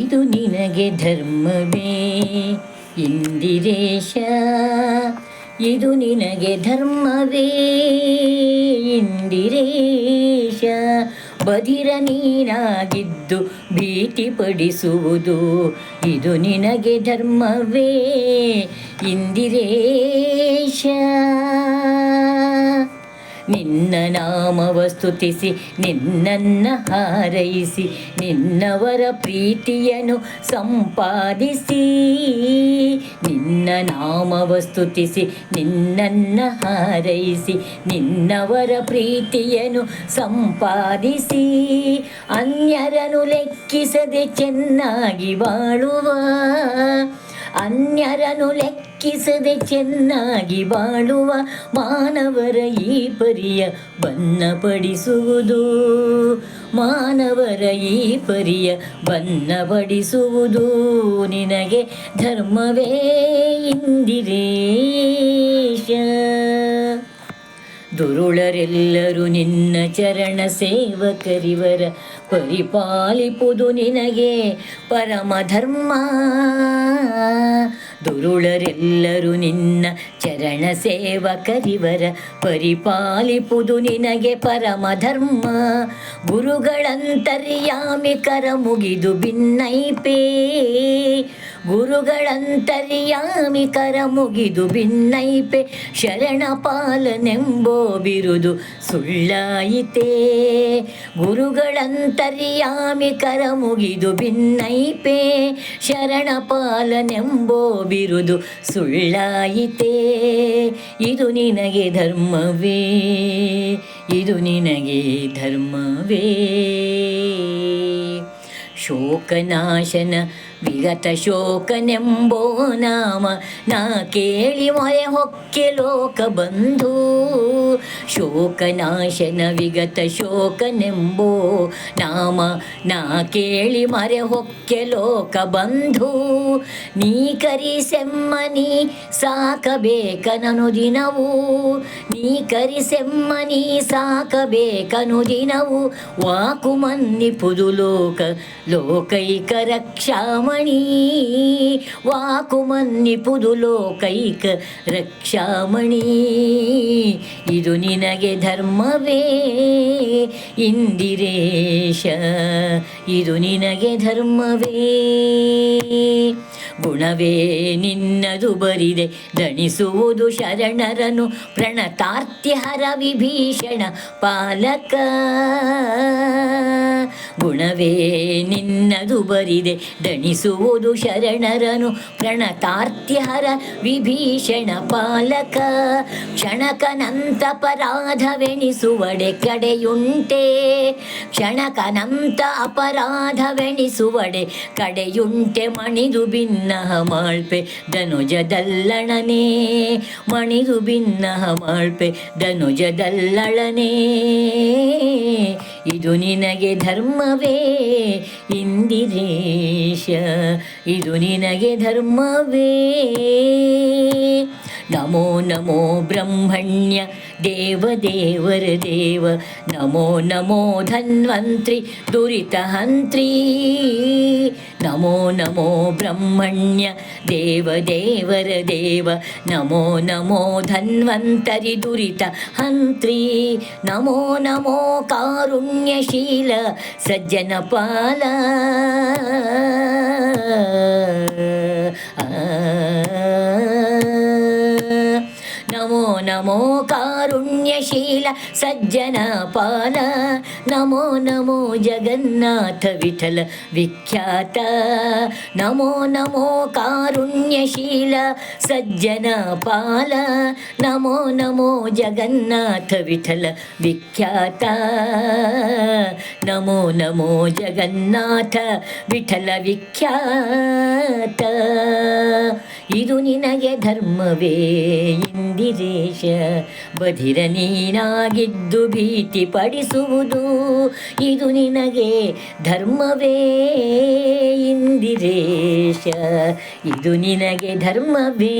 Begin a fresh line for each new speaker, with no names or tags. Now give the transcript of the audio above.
ಇದು ನಿನಗೆ ಧರ್ಮವೇ ಇಂದಿರೇಶ, ಇದು ನಿನಗೆ ಧರ್ಮವೇ ಇಂದಿರೇಶ. ಬಧಿರ ನೀನಾಗಿದ್ದು ಭೀತಿಪಡಿಸುವುದು ಇದು ನಿನಗೆ ಧರ್ಮವೇ ಇಂದಿರೇಶ. ನಿನ್ನ ನಾಮವ ಸ್ತುತಿಸಿ ನಿನ್ನನ್ನು ಹಾರೈಸಿ ನಿನ್ನವರ ಪ್ರೀತಿಯನ್ನು ಸಂಪಾದಿಸಿ. ನಿನ್ನ ನಾಮವ ಸ್ತುತಿಸಿ ನಿನ್ನನ್ನು ಹಾರೈಸಿ ನಿನ್ನವರ ಪ್ರೀತಿಯನ್ನು ಸಂಪಾದಿಸಿ. ಅನ್ಯರನ್ನು ಲೆಕ್ಕಿಸದೆ ಚೆನ್ನಾಗಿ ಬಾಳುವ, ಅನ್ಯರನ್ನು ಲೆಕ್ಕಿಸದೆ ಚೆನ್ನಾಗಿ ಬಾಳುವ ಮಾನವರ ಈ ಪರಿಯ ಬನ್ನಪಡಿಸುವುದು, ಮಾನವರ ಈ ಪರಿಯ ಬನ್ನಪಡಿಸುವುದು ನಿನಗೆ ಧರ್ಮವೇ ಇಂದಿರೇಶ. ದುರುಳರೆಲ್ಲರೂ ನಿನ್ನ ಚರಣ ಸೇವಕರಿವರ ಪರಿಪಾಲಿಪುದು ನಿನಗೆ ಪರಮಧರ್ಮ. ದುರುಳರೆಲ್ಲರೂ ನಿನ್ನ ಚರಣ ಸೇವಕರಿವರ ಪರಿಪಾಲಿಪುದು ನಿನಗೆ ಪರಮಧರ್ಮ. ಗುರುಗಳಂತರ್ಯಾಮಿ ಕರ ಮುಗಿದು ಭಿನ್ನೈಪೇ, ಗುರುಗಳಂತರ್ಯಾಮಿ ಕರ ಮುಗಿದು ಭಿನ್ನೈಪೆ. ಶರಣ ಪಾಲನೆಂಬೋ ಬಿರುದು ಸುಳ್ಳಾಯಿತೇ, ಗುರುಗಳಂತರ್ಯಾಮಿ ಕರ ಮುಗಿದು ಭಿನ್ನೈಪೆ. ಶರಣ ಪಾಲನೆಂಬೋ ಬಿರುದು ಸುಳ್ಳಾಯಿತೇ. ಇದು ನಿನಗೆ ಧರ್ಮವೇ, ಇದು ನಿನಗೆ ಧರ್ಮವೇ. ಶೋಕನಾಶನ ವಿಗತ ಶೋಕನೆಂಬೋ ನಾಮ ನಾ ಕೇಳಿ ಮೊರೆ ಹೊಕ್ಕೆ ಲೋಕ ಬಂಧು. ಶೋಕನಾಶನ ವಿಗತ ಶೋಕನೆಂಬೋ ನಾಮ ನಾ ಕೇಳಿ ಮೊರೆ ಹೊಕ್ಕೆ ಲೋಕ ಬಂಧು. ನೀ ಕರಿಸೆಮ್ಮನಿ ಸಾಕಬೇಕನನು ದಿನವು, ನೀ ಕರಿಸೆಮ್ಮನಿ ಸಾಕಬೇಕನು ದಿನವು. ವಾಕು ಮನ್ನಿಪುದು ಲೋಕ ಲೋಕೈಕ ರಕ್ಷಾಮಣಿ, ವಾಕು ಮನ್ನಿಪುದು ಲೋಕೈಕ ರಕ್ಷಾಮಣಿ. ಇದು ನಿನಗೆ ಧರ್ಮವೇ ಇಂದಿರೇಶ, ಇದು ನಿನಗೆ ಧರ್ಮವೇ. ಗುಣವೇ ನಿನ್ನದು ಬರಿದೆ ದಣಿಸುವುದು ಶರಣರನು ಪ್ರಣತಾರ್ತಿಹರ ವಿಭೀಷಣ ಪಾಲಕ. ಗುಣವೇ ನಿನ್ನದು ಬರಿದೆ ದಣಿಸುವುದು ಶರಣರನು ಪ್ರಣತಾರ್ತಿಹರ ವಿಭೀಷಣ ಪಾಲಕ. ಕ್ಷಣಕನಂತ ಅಪರಾಧವೆಣಿಸುವಡೆ ಕಡೆಯುಂಟೆ, ಕ್ಷಣಕನಂತ ಅಪರಾಧವೆಣಿಸುವಡೆ ಕಡೆಯುಂಟೆ. ಮಣಿದು ಭಿನ್ನಹ ಮಾಳ್ಪೆ ಧನುಜದಲ್ಲಣನೆ, ಮಣಿದು ಭಿನ್ನಹ ಮಾಳ್ಪೆ ಧನುಜದಲ್ಲಳನೆ. ಇದು ನಿನಗೆ ಧರ್ಮವೇ ಇಂದಿರೇಶ, ಇದು ನಿನಗೆ ಧರ್ಮವೇ. ನಮೋ ನಮೋ ಬ್ರಹ್ಮಣ್ಯ ದೇವ ದೇವರ ದೇವ, ನಮೋ ನಮೋ ಧನ್ವಂತ್ರಿ ದುರಿತಹಂತ್ರಿ. ನಮೋ ನಮೋ ಬ್ರಹ್ಮಣ್ಯ ದೇವ ದೇವರ ದೇವ, ನಮೋ ನಮೋ ಧನ್ವಂತರಿ ದುರಿತ ಹಂತ್ರಿ. ನಮೋ ನಮೋ ಕಾರುಣ್ಯಶೀಲ ಸಜ್ಜನ ಪಾಲ. ನಮೋ ನಮೋ ಕಾರುಣ್ಯಶೀಲ ಸಜ್ಜನ ಪಾಲ. ನಮೋ ನಮೋ ಜಗನ್ನಾಥ ವಿಠಲ ವಿಖ್ಯಾತ. ನಮೋ ನಮೋ ಕಾರುಣ್ಯಶೀಲ ಸಜ್ಜನ ಪಾಲ. ನಮೋ ನಮೋ ಜಗನ್ನಾಥ ವಿಠಲ ವಿಖ್ಯಾತ. ನಮೋ ನಮೋ ಜಗನ್ನಾಥ ವಿಠಲ ವಿಖ್ಯಾತ. ಇದು ನಿನಗೆ ಧರ್ಮವೇ ಇಂದಿರೇಶ, ಬಧಿರ ನೀನಾಗಿದ್ದು ಭೀತಿ ಪಡಿಸುವುದು ಇದು ನಿನಗೆ ಧರ್ಮವೇ ಇಂದಿರೇಶ, ಇದು ನಿನಗೆ ಧರ್ಮವೇ.